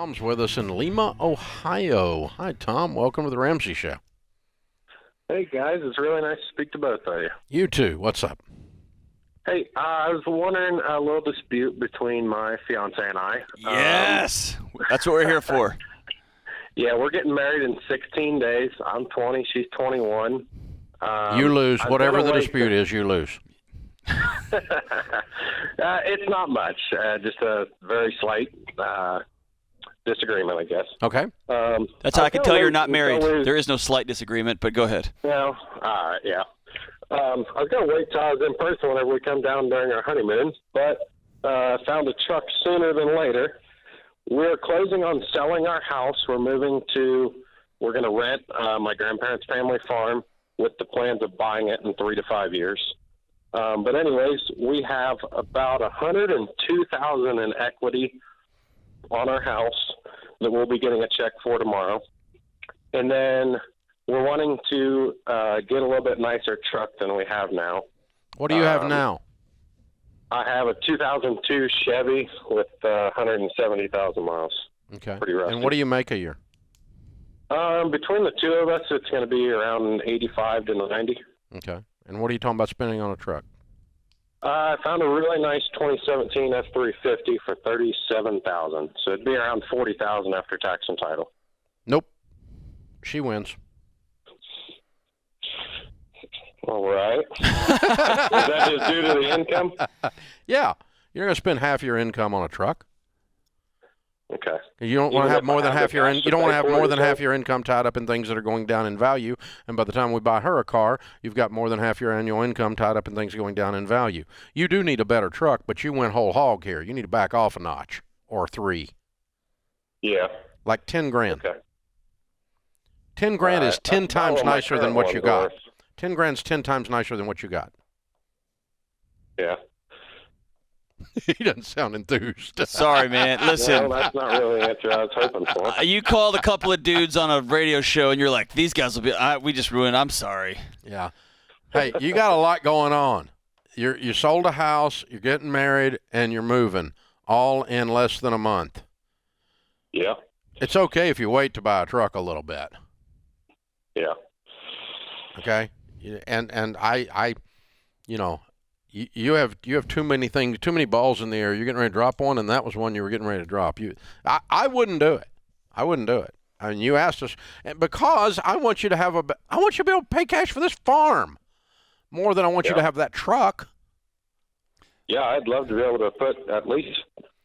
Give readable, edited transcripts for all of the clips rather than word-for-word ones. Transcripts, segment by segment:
Tom's with us in Lima, Ohio. Hi, Tom. Welcome to the Ramsey Show. Hey, guys. It's really nice to speak to both of you. You too. What's up? Hey, I was wondering a little dispute between my fiance and I. Yes. That's what we're here for. Yeah, we're getting married in 16 days. I'm 20. She's 21. You lose. Whatever the dispute is, you lose. It's not much. Just a very slight disagreement, I guess. Okay. That's how I can tell you're not married. There is no slight disagreement, but go ahead. No. All right, yeah. I was going to wait till I was in person whenever we come down during our honeymoon, but found a truck sooner than later. We're closing on selling our house. We're going to rent my grandparents' family farm with the plans of buying it in 3 to 5 years. But anyways, we have about $102,000 in equity on our house that we'll be getting a check for tomorrow. And then we're wanting to get a little bit nicer truck than we have now. What do you have now? I have a 2002 Chevy with 170,000 miles. Okay. Pretty rusty. And what do you make a year? Between the two of us, it's going to be around 85 to 90. Okay. And what are you talking about spending on a truck? I found a really nice 2017 F350 for $37,000. So it'd be around $40,000 after tax and title. Nope. She wins. All right. Is that just due to the income? Yeah. You're going to spend half your income on a truck. Okay. You don't want to have more than half your half your income tied up in things that are going down in value. And by the time we buy her a car, you've got more than half your annual income tied up in things going down in value. You do need a better truck, but you went whole hog here. You need to back off a notch or 3. Yeah. Like 10 grand. Okay. 10 grand is 10 times nicer than what you got. Worth. 10 grand's 10 times nicer than what you got. Yeah. He doesn't sound enthused. Sorry, man. Listen. Well, that's not really the answer I was hoping for. You called a couple of dudes on a radio show, and you're like, these guys will be we just ruined. I'm sorry. Yeah. Hey, you got a lot going on. You sold a house, you're getting married, and you're moving, all in less than a month. Yeah. It's okay if you wait to buy a truck a little bit. Yeah. Okay? And I you know, you have too many things, too many balls in the air. You're getting ready to drop one, and that was one you were getting ready to drop. I wouldn't do it. I wouldn't do it. I mean, you asked us, because I want you to be able to pay cash for this farm more than I want you to have that truck. Yeah, I'd love to be able to put at least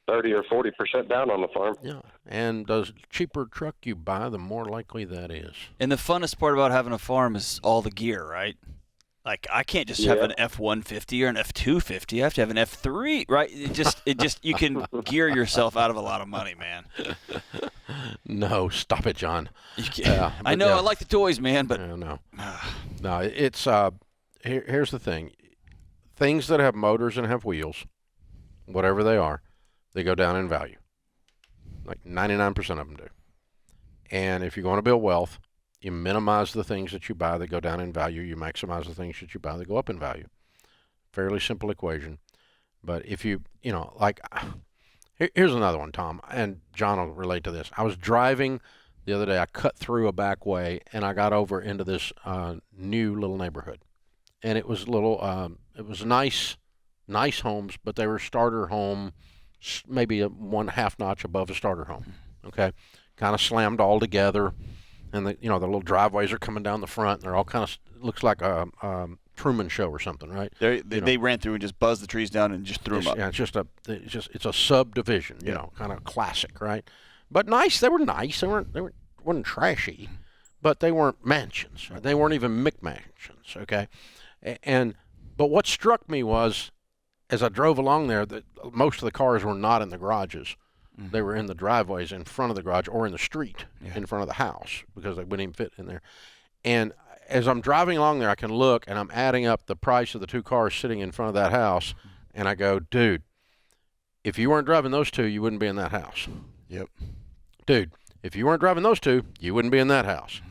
30 or 40% down on the farm. Yeah, and the cheaper truck you buy, the more likely that is. And the funnest part about having a farm is all the gear, right? Like, I can't just have an F-150 or an F-250. I have to have an F-3, right? It just you can gear yourself out of a lot of money, man. No, stop it, John. I know, I like the toys, man, but no, it's here's the thing. Things that have motors and have wheels, whatever they are, they go down in value. Like 99% of them do. And if you're going to build wealth, you minimize the things that you buy that go down in value. You maximize the things that you buy that go up in value. Fairly simple equation. But if here's another one, Tom, and John will relate to this. I was driving the other day. I cut through a back way, and I got over into this new little neighborhood. And it was it was nice homes, but they were starter home, maybe one half notch above a starter home. Okay, kind of slammed all together. And the little driveways are coming down the front. And they're all kind of looks like a Truman Show or something, right? They ran through and just buzzed the trees down and just threw them up. Yeah, it's a subdivision, kind of classic, right? But nice. They were nice. They weren't trashy, but they weren't mansions. Right? They weren't even McMansions. Okay, but what struck me was, as I drove along there, that most of the cars were not in the garages. They were in the driveways in front of the garage or in the street in front of the house because they wouldn't even fit in there. And as I'm driving along there, I can look, and I'm adding up the price of the 2 cars sitting in front of that house, and I go, dude, if you weren't driving those 2, you wouldn't be in that house. Yep. Dude, if you weren't driving those 2, you wouldn't be in that house.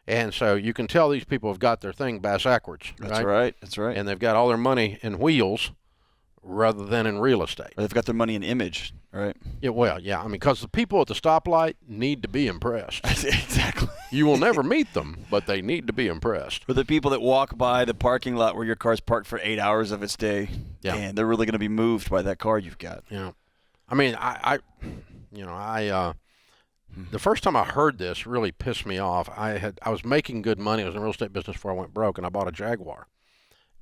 And so you can tell these people have got their thing backwards. That's right. That's right. And they've got all their money in wheels rather than in real estate. Or they've got their money in image, Right. Yeah, well, yeah. I mean, because the people at the stoplight need to be impressed. Exactly. You will never meet them, but they need to be impressed. For the people that walk by the parking lot where your car's parked for 8 hours of its day, and they're really going to be moved by that car you've got. Yeah. I mean, the first time I heard this really pissed me off. I was making good money. I was in the real estate business before I went broke, and I bought a Jaguar.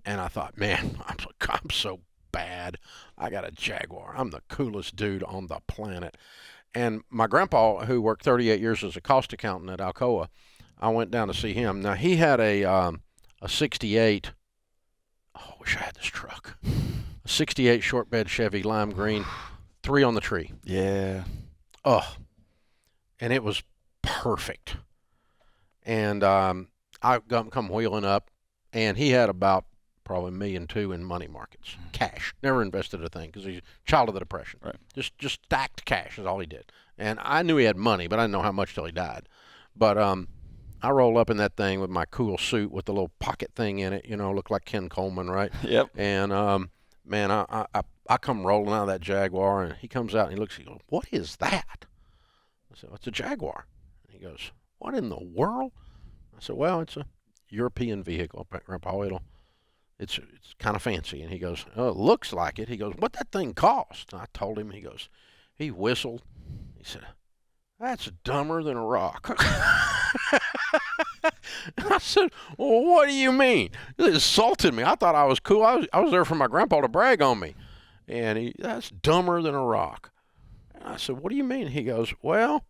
And I thought, man, I'm so bad. I got a Jaguar. I'm the coolest dude on the planet. And my grandpa, who worked 38 years as a cost accountant at Alcoa, I went down to see him. Now, he had a 68. Oh, I wish I had this truck. A 68 short bed Chevy lime green, 3 on the tree. Yeah. Oh, and it was perfect. And I come wheeling up, and he had about probably $1.2 million in money markets, cash. Never invested a thing because he's a child of the Depression. Right. Just stacked cash is all he did. And I knew he had money, but I didn't know how much till he died. But I roll up in that thing with my cool suit with the little pocket thing in it, look like Ken Coleman, right? Yep. And man, I come rolling out of that Jaguar, and he comes out and he looks. He goes, "What is that?" I said, "It's a Jaguar." And he goes, "What in the world?" I said, "Well, it's a European vehicle, Grandpa. It's kind of fancy." And he goes, "Oh, it looks like it." He goes, "What that thing cost?" And I told him. He whistled. He said, "That's dumber than a rock." I said, "Well, what do you mean?" It insulted me. I thought I was cool. I was there for my grandpa to brag on me. And that's dumber than a rock. And I said, "What do you mean?" He goes, "Well,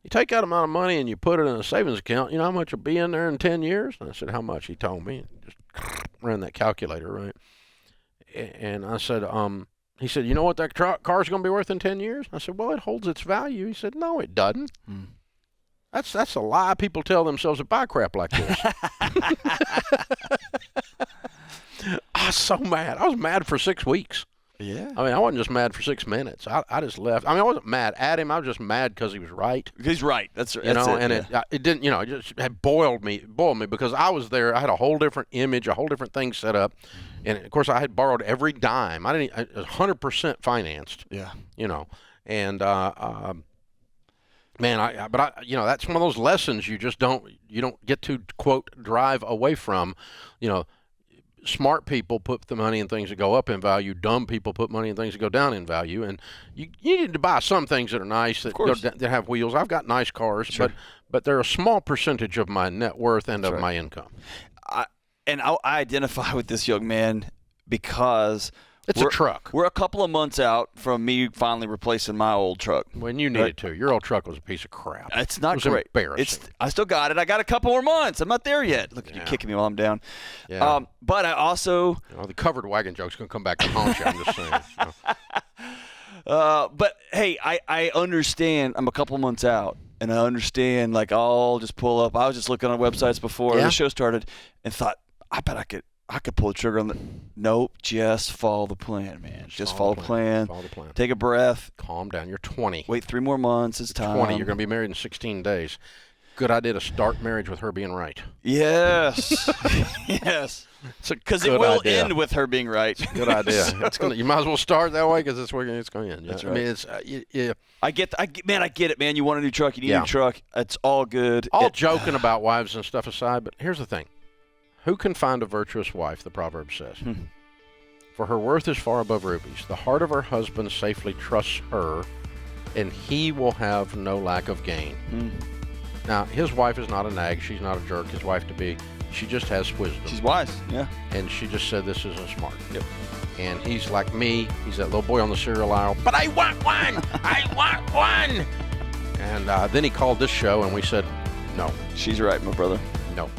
you take that amount of money and you put it in a savings account. You know how much will be in there in 10 years? And I said, "How much?" He told me. Just ran that calculator, right? And I said, he said, "You know what that car's going to be worth in 10 years? I said, "Well, it holds its value." He said, "No, it doesn't." That's a lie people tell themselves that buy crap like this. I was so mad. I was mad for 6 weeks. Yeah. I mean, I wasn't just mad for 6 minutes. I just left. I mean, I wasn't mad at him. I was just mad because he was right. He's right. That's it. And it didn't, it just had boiled me because I was there. I had a whole different image, a whole different thing set up. And, of course, I had borrowed every dime. I was 100% financed. Yeah. And, man, that's one of those lessons you don't get to, quote, drive away from. Smart people put the money in things that go up in value. Dumb people put money in things that go down in value. And you need to buy some things that are nice that have wheels. I've got nice cars, sure. but they're a small percentage of my net worth and of my income. I identify with this young man because it's a truck. We're a couple of months out from me finally replacing my old truck. When you needed to. Your old truck was a piece of crap. It's not it was great. Embarrassing. I still got it. I got a couple more months. I'm not there yet. Look, you're kicking me while I'm down. Yeah. But I also the covered wagon joke's going to come back to haunt you. I'm just saying. But hey, I understand. I'm a couple months out, and I understand. Like, I'll just pull up. I was just looking on websites before the show started, and thought, I bet I could pull the trigger on the. Nope, just follow the plan, man. Just follow the plan. Follow the plan. Take a breath. Calm down. You're 20. Wait 3 more months. It's time. 20. You're going to be married in 16 days. Good idea to start marriage with her being right. Yes. Yes. Because it will end with her being right. Good idea. You might as well start that way because that's where it's going to end. That's right. I mean, it's I get it, man. You want a new truck. You need a new truck. It's all good. Joking about wives and stuff aside, but here's the thing. Who can find a virtuous wife, the proverb says? For her worth is far above rubies. The heart of her husband safely trusts her, and he will have no lack of gain. Now, his wife is not a nag. She's not a jerk. His wife-to-be, she just has wisdom. She's wise, yeah. And she just said this isn't smart. Yep. And he's like me. He's that little boy on the cereal aisle. But I want one! I want one! And then he called this show, and we said, no. She's right, my brother. No.